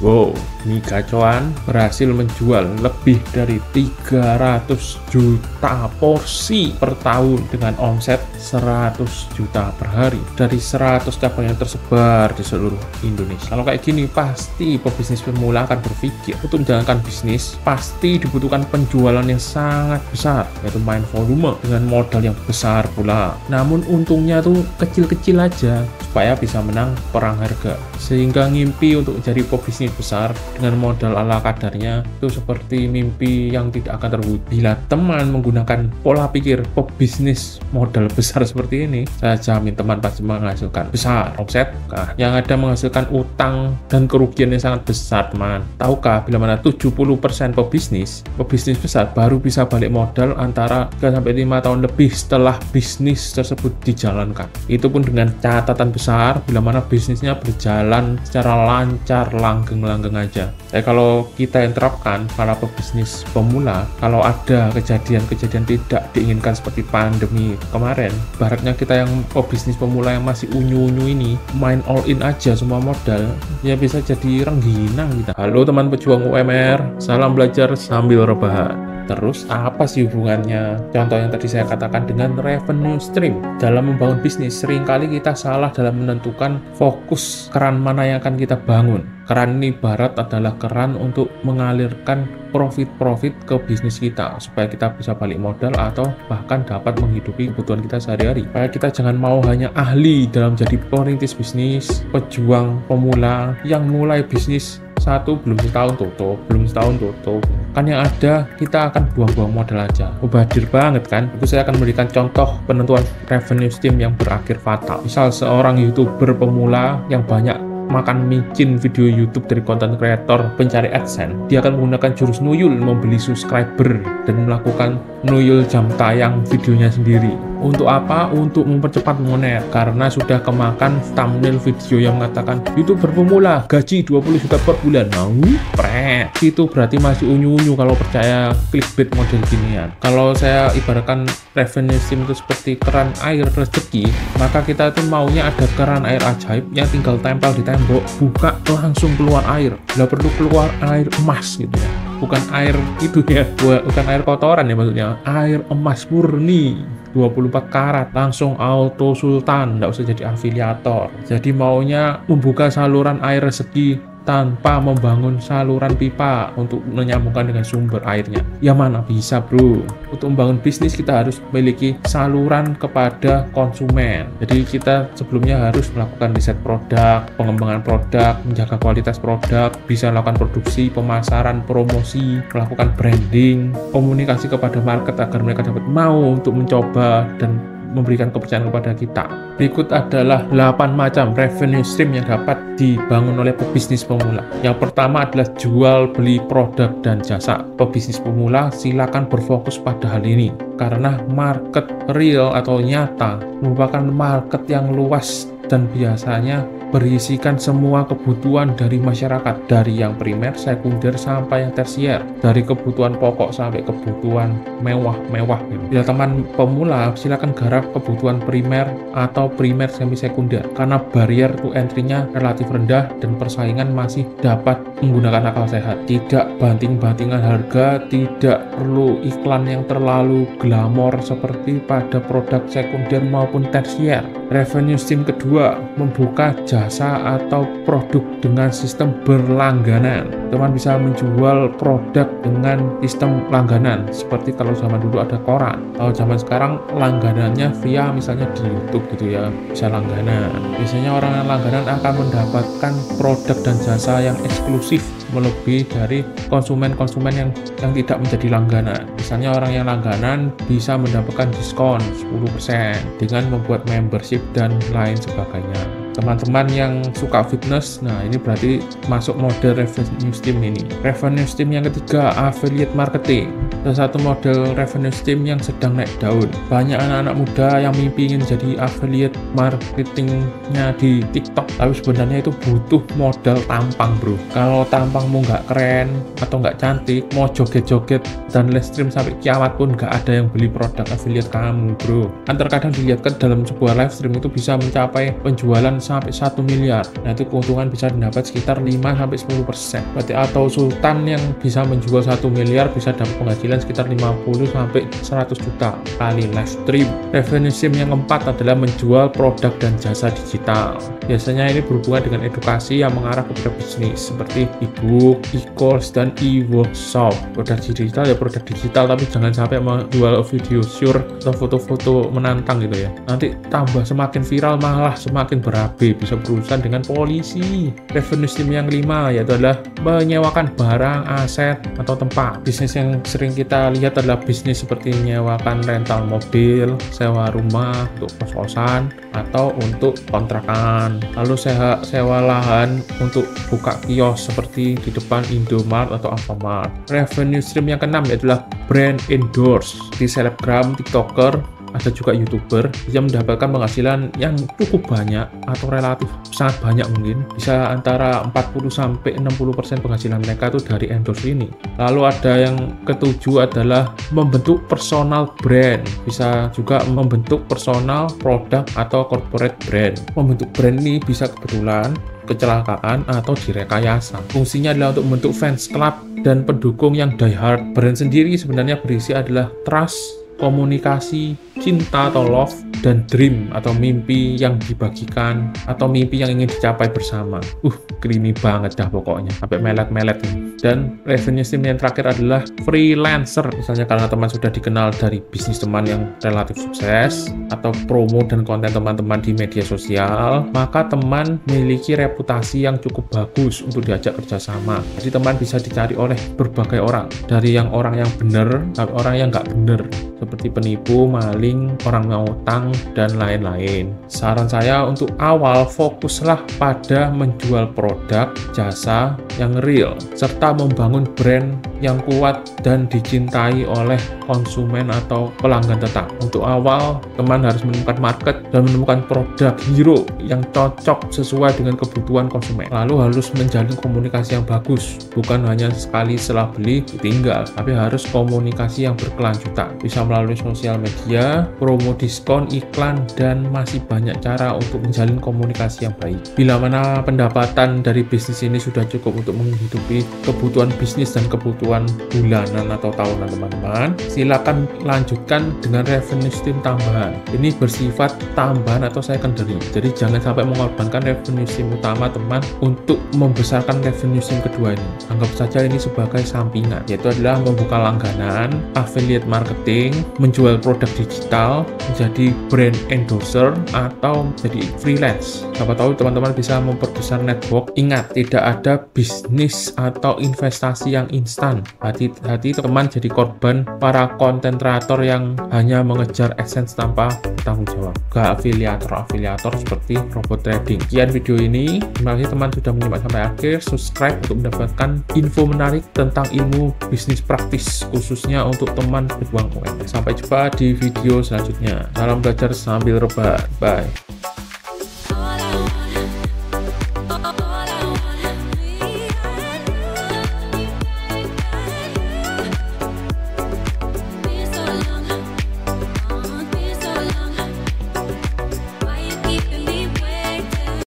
Wow, mie gacoan berhasil menjual lebih dari 300 juta porsi per tahun dengan omset 100 juta per hari dari 100 cabang yang tersebar di seluruh Indonesia. Kalau kayak gini pasti pebisnis pemula akan berpikir untuk menjalankan bisnis pasti dibutuhkan penjualan yang sangat besar, yaitu main volume dengan modal yang besar pula. Namun untungnya tuh kecil-kecil aja supaya bisa menang perang harga, sehingga ngimpi untuk menjadi pebisnis besar dengan modal ala kadarnya itu seperti mimpi yang tidak akan terwujud. Bila teman menggunakan pola pikir pebisnis modal besar seperti ini, saya jamin teman pasti menghasilkan besar omset, yang ada menghasilkan utang dan kerugian yang sangat besar teman. Tahukah bila mana 70% pebisnis besar baru bisa balik modal antara 3-5 tahun lebih setelah bisnis tersebut dijalankan. Itu pun dengan catatan besar bila mana bisnisnya berjalan secara lancar, langgeng aja. Kalau kita yang terapkan para pebisnis pemula, kalau ada kejadian-kejadian tidak diinginkan seperti pandemi kemarin, baratnya kita yang pebisnis pemula yang masih unyu-unyu ini main all in aja semua modal, ya bisa jadi rengginang kita. Halo teman pejuang UMR, salam belajar sambil rebahan. Terus apa sih hubungannya contoh yang tadi saya katakan dengan revenue stream? Dalam membangun bisnis, seringkali kita salah dalam menentukan fokus keran mana yang akan kita bangun. Keran ini ibarat adalah keran untuk mengalirkan profit ke bisnis kita supaya kita bisa balik modal atau bahkan dapat menghidupi kebutuhan kita sehari-hari. Supaya kita jangan mau hanya ahli dalam jadi perintis bisnis, pejuang pemula yang mulai bisnis belum setahun tutup, kan yang ada kita akan buang-buang modal aja, mubadir banget kan. Itu saya akan memberikan contoh penentuan revenue stream yang berakhir fatal. Misal seorang YouTuber pemula yang banyak makan micin video YouTube dari konten kreator pencari AdSense, dia akan menggunakan jurus nuyul, membeli subscriber dan melakukan nuyul jam tayang videonya sendiri. Untuk apa? Untuk mempercepat monet, karena sudah kemakan thumbnail video yang mengatakan YouTuber pemula gaji 20 juta per bulan. Itu berarti masih unyu-unyu kalau percaya clickbait model ginian. Kalau saya ibaratkan revenue stream itu seperti keran air rezeki, maka kita itu maunya ada keran air ajaib yang tinggal tempel di tembok, buka langsung keluar air. Nggak perlu keluar air emas gitu ya, bukan air itu ya, bukan air kotoran ya, maksudnya air emas murni 24 karat, langsung auto sultan, nggak usah jadi afiliator. Jadi maunya membuka saluran air rezeki tanpa membangun saluran pipa untuk menyambungkan dengan sumber airnya. Ya mana bisa bro. Untuk membangun bisnis kita harus memiliki saluran kepada konsumen. Jadi kita sebelumnya harus melakukan riset produk, pengembangan produk, menjaga kualitas produk, bisa melakukan produksi, pemasaran, promosi, melakukan branding, komunikasi kepada market agar mereka dapat mau untuk mencoba dan memberikan kepercayaan kepada kita. Berikut adalah 8 macam revenue stream yang dapat dibangun oleh pebisnis pemula. Yang pertama adalah jual beli produk dan jasa. Pebisnis pemula silakan berfokus pada hal ini karena market real atau nyata merupakan market yang luas dan biasanya berisikan semua kebutuhan dari masyarakat, dari yang primer, sekunder, sampai yang tersier, dari kebutuhan pokok sampai kebutuhan mewah gitu. Bila teman pemula, silakan garap kebutuhan primer atau primer semi sekunder karena barrier to entry-nya relatif rendah dan persaingan masih dapat menggunakan akal sehat. Tidak banting-bantingan harga, tidak perlu iklan yang terlalu glamor seperti pada produk sekunder maupun tersier. Revenue stream kedua, membuka jasa atau produk dengan sistem berlangganan. Teman bisa menjual produk dengan sistem langganan seperti kalau zaman dulu ada koran. Kalau zaman sekarang langganannya via misalnya di YouTube gitu ya, bisa langganan. Biasanya orang yang langganan akan mendapatkan produk dan jasa yang eksklusif melebihi dari konsumen-konsumen yang tidak menjadi langganan. Misalnya orang yang langganan bisa mendapatkan diskon 10% dengan membuat membership dan lain sebagainya. Teman-teman yang suka fitness, nah ini berarti masuk model revenue stream ini. Revenue stream yang ketiga, affiliate marketing. Salah satu model revenue stream yang sedang naik daun. Banyak anak-anak muda yang mimpi ingin jadi affiliate marketingnya di TikTok, tapi sebenarnya itu butuh modal tampang bro. Kalau tampangmu nggak keren atau nggak cantik, mau joget-joget dan live stream sampai kiamat pun nggak ada yang beli produk affiliate kamu bro. Kan terkadang dilihatkan dalam sebuah live stream itu bisa mencapai penjualan sampai 1 miliar. Nah, itu keuntungan bisa didapat sekitar 5-10%. Berarti atau sultan yang bisa menjual 1 miliar bisa dapat penghasilan sekitar 50-100 juta kali live stream. Revenue stream yang keempat adalah menjual produk dan jasa digital. Biasanya ini berhubungan dengan edukasi yang mengarah kepada bisnis seperti e-book, e-course, dan e-workshop. Produk digital ya produk digital, tapi jangan sampai menjual video sure atau foto-foto menantang gitu ya. Nanti tambah semakin viral malah semakin berabe, bisa berurusan dengan polisi. Revenue stream yang kelima yaitu adalah menyewakan barang, aset, atau tempat. Bisnis yang sering kita lihat adalah bisnis seperti menyewakan rental mobil, sewa rumah untuk kos-kosan, atau untuk kontrakan. Lalu sewa lahan untuk buka kios seperti di depan Indomaret atau Alfamart. Revenue stream yang keenam adalah brand endorse. Di selebgram, tiktoker, ada juga YouTuber yang mendapatkan penghasilan yang cukup banyak atau relatif sangat banyak, mungkin bisa antara 40-60% penghasilan mereka itu dari endorse ini. Lalu ada yang ketujuh adalah membentuk personal brand, bisa juga membentuk personal produk atau corporate brand. Membentuk brand ini bisa kebetulan, kecelakaan, atau direkayasa. Fungsinya adalah untuk membentuk fans club dan pendukung yang diehard. Brand sendiri sebenarnya berisi adalah trust, komunikasi, cinta atau love, dan dream atau mimpi yang dibagikan atau mimpi yang ingin dicapai bersama. Creamy banget dah pokoknya, sampai melet-melet ini. Dan revenue stream yang terakhir adalah freelancer. Misalnya karena teman sudah dikenal dari bisnis teman yang relatif sukses atau promo dan konten teman-teman di media sosial, maka teman memiliki reputasi yang cukup bagus untuk diajak kerjasama. Jadi teman bisa dicari oleh berbagai orang, dari orang yang benar sampai orang yang nggak benar, seperti penipu, maling, orang mau utang, dan lain-lain. Saran saya untuk awal, fokuslah pada menjual produk, jasa yang real, serta membangun brand yang kuat dan dicintai oleh konsumen atau pelanggan tetap. Untuk awal, teman harus menemukan market dan menemukan produk hero yang cocok sesuai dengan kebutuhan konsumen. Lalu harus menjalin komunikasi yang bagus, bukan hanya sekali setelah beli tinggal, tapi harus komunikasi yang berkelanjutan. Bisa melalui sosial media, promo diskon, iklan, dan masih banyak cara untuk menjalin komunikasi yang baik. Bila mana pendapatan dari bisnis ini sudah cukup untuk menghidupi kebutuhan bisnis dan kebutuhan bulanan atau tahunan teman-teman, silakan lanjutkan dengan revenue stream tambahan. Ini bersifat tambahan atau secondary, jadi jangan sampai mengorbankan revenue stream utama teman untuk membesarkan revenue stream kedua ini. Anggap saja ini sebagai sampingan, yaitu adalah membuka langganan, affiliate marketing, menjual produk digital, menjadi brand endorser, atau jadi freelance. Siapa tahu teman-teman bisa memperbesar network. Ingat, tidak ada bisnis atau investasi yang instan. Hati-hati teman jadi korban para konten kreator yang hanya mengejar AdSense tanpa tanggung jawab. Gak afiliator seperti robot trading. Sekian video ini. Terima kasih teman sudah menyimak sampai akhir. Subscribe untuk mendapatkan info menarik tentang ilmu bisnis praktis, khususnya untuk teman berjuang UMKM. Sampai jumpa di video selanjutnya. Salam belajar sambil rebahan. Bye.